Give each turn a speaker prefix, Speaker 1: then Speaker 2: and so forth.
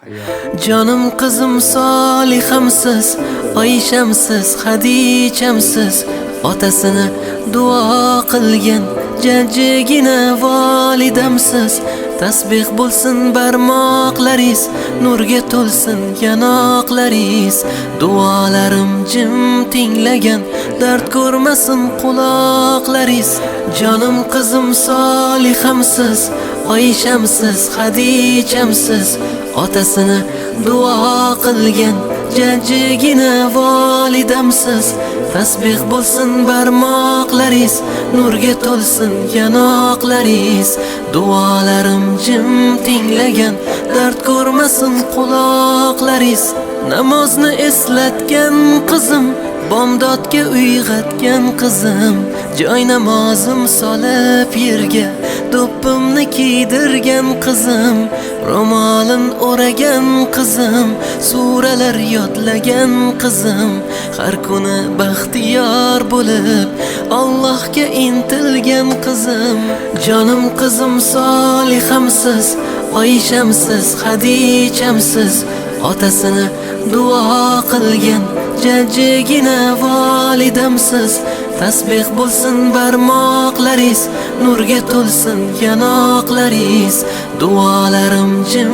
Speaker 1: Jonim qizim Solihamsiz, Oyshamsiz, Xadichamsiz, otasini duo qilgan jajjigina volidamsiz. Tasbih bo'lsin barmoqlaringiz, nurga to'lsin yanoqlaringiz. Duolarim jim tinglagan, dard ko'rmasin quloqlaringiz. Jonim qizim Solihamsiz, Oyshamsiz, Xadichamsiz, otasini duo qilgan jajjigina volidamsiz. Tasbih bo'lsin barmoqlaringiz, nurga to'lsin yanoqlaringiz. Duolarim jim tinglagan, dard ko'rmasin quloqlaringiz. Namozni eslatgan qizim, bomdodga uyg'atgan qizim, joy namozim solib yerga do'ppimni kiydirgan qizim, ro'molin o'ragan qizim, suralar yodlagan qizim, har kuni baxtiyor bo'lib Allohga intilgan qizim. Jonim qizim Solihamsiz, Oyshamsiz, Xadichamsiz, otasini duo qilgan jajjigina volidamsiz. Tasbih bo'lsin barmoqlaringiz, nurga to'lsin yanoqlaringiz. Duolarim jim